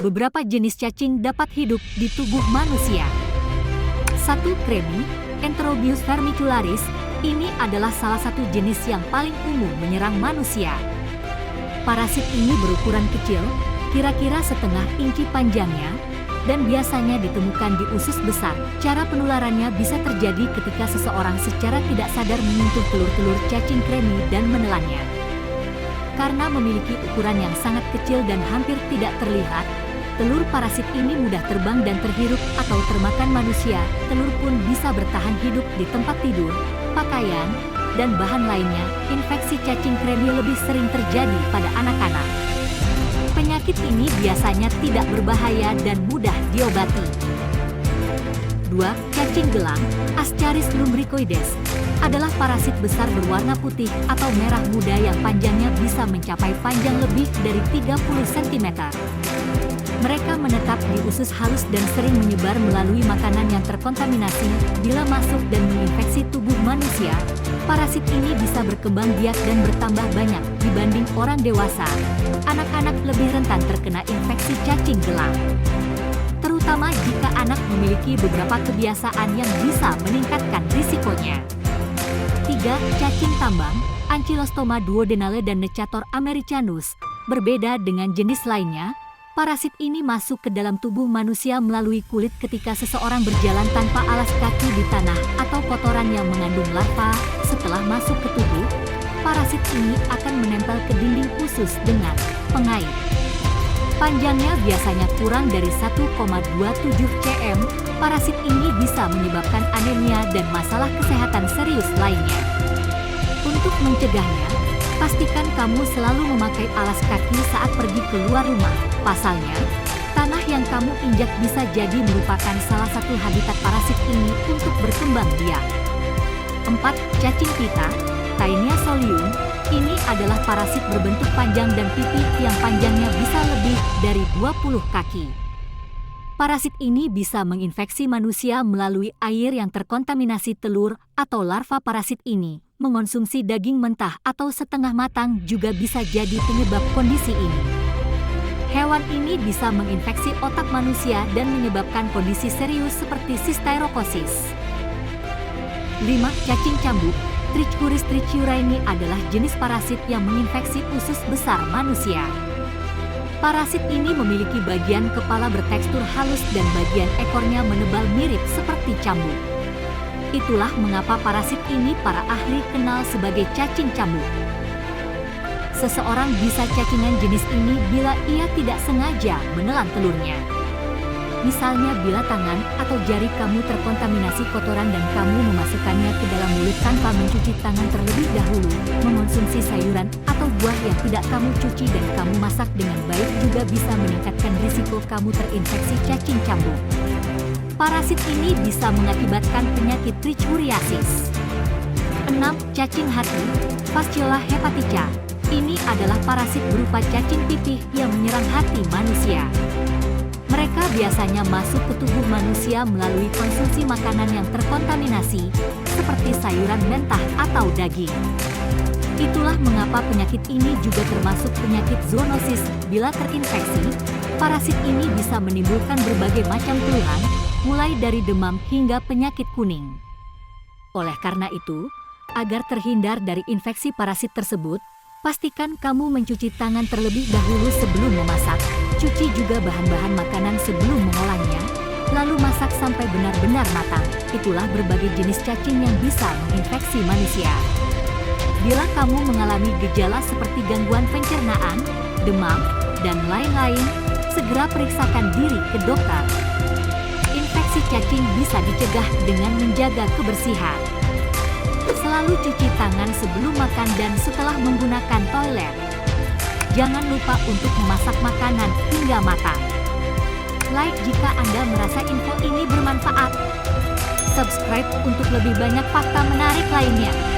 beberapa jenis cacing dapat hidup di tubuh manusia. 1. Kremi, Enterobius vermicularis. Ini adalah salah satu jenis yang paling umum menyerang manusia. Parasit ini berukuran kecil, kira-kira setengah inci panjangnya, dan biasanya ditemukan di usus besar. Cara penularannya bisa terjadi ketika seseorang secara tidak sadar menyentuh telur-telur cacing kremi dan menelannya. Karena memiliki ukuran yang sangat kecil dan hampir tidak terlihat, telur parasit ini mudah terbang dan terhirup atau termakan manusia. Telur pun bisa bertahan hidup di tempat tidur, pakaian, dan bahan lainnya. Infeksi cacing kremi lebih sering terjadi pada anak-anak. Penyakit ini biasanya tidak berbahaya dan mudah diobati. 2. Cacing gelang, Ascaris lumbricoides, adalah parasit besar berwarna putih atau merah muda yang panjangnya bisa mencapai panjang lebih dari 30 cm. Mereka menetap di usus halus dan sering menyebar melalui makanan yang terkontaminasi. Bila masuk dan menginfeksi tubuh manusia, parasit ini bisa berkembang biak dan bertambah banyak dibanding orang dewasa. Anak-anak lebih rentan terkena infeksi cacing gelang, terutama jika anak memiliki beberapa kebiasaan yang bisa meningkatkan risikonya. 3. Cacing tambang, Ankylostoma duodenale dan Necator americanus. Berbeda dengan jenis lainnya, parasit ini masuk ke dalam tubuh manusia melalui kulit ketika seseorang berjalan tanpa alas kaki di tanah atau kotoran yang mengandung larva. Setelah masuk ke tubuh, parasit ini akan menempel ke dinding usus dengan pengait. Panjangnya biasanya kurang dari 1,27 cm. Parasit ini bisa menyebabkan anemia dan masalah kesehatan serius lainnya. Untuk mencegahnya, pastikan kamu selalu memakai alas kaki saat pergi keluar rumah. Pasalnya, tanah yang kamu injak bisa jadi merupakan salah satu habitat parasit ini untuk berkembang biak. 4. Cacing pita, Taenia solium. Ini adalah parasit berbentuk panjang dan pipih yang panjangnya bisa lebih dari 20 kaki. Parasit ini bisa menginfeksi manusia melalui air yang terkontaminasi telur atau larva parasit ini. Mengonsumsi daging mentah atau setengah matang juga bisa jadi penyebab kondisi ini. Hewan ini bisa menginfeksi otak manusia dan menyebabkan kondisi serius seperti sistirokosis. 5. Cacing cambuk, Trichuris trichiuraini adalah jenis parasit yang menginfeksi usus besar manusia. Parasit ini memiliki bagian kepala bertekstur halus dan bagian ekornya menebal mirip seperti cambuk. Itulah mengapa parasit ini para ahli kenal sebagai cacing cambuk. Seseorang bisa cacingan jenis ini bila ia tidak sengaja menelan telurnya. Misalnya bila tangan atau jari kamu terkontaminasi kotoran dan kamu memasukkannya ke dalam mulut tanpa mencuci tangan terlebih dahulu. Mengonsumsi sayuran atau buah yang tidak kamu cuci dan kamu masak dengan baik juga bisa meningkatkan risiko kamu terinfeksi cacing cambuk. Parasit ini bisa mengakibatkan penyakit trichuriasis. 6. Cacing hati, Fasciola hepatica. Ini adalah parasit berupa cacing pipih yang menyerang hati manusia. Mereka biasanya masuk ke tubuh manusia melalui konsumsi makanan yang terkontaminasi, seperti sayuran mentah atau daging. Itulah mengapa penyakit ini juga termasuk penyakit zoonosis. Bila terinfeksi, parasit ini bisa menimbulkan berbagai macam keluhan, mulai dari demam hingga penyakit kuning. Oleh karena itu, agar terhindar dari infeksi parasit tersebut, pastikan kamu mencuci tangan terlebih dahulu sebelum memasak. Cuci juga bahan-bahan makanan sebelum mengolahnya, lalu masak sampai benar-benar matang. Itulah berbagai jenis cacing yang bisa menginfeksi manusia. Bila kamu mengalami gejala seperti gangguan pencernaan, demam, dan lain-lain, segera periksakan diri ke dokter. Infeksi cacing bisa dicegah dengan menjaga kebersihan. Selalu cuci tangan sebelum makan dan setelah menggunakan toilet. Jangan lupa untuk memasak makanan hingga matang. Like jika Anda merasa info ini bermanfaat. Subscribe untuk lebih banyak fakta menarik lainnya.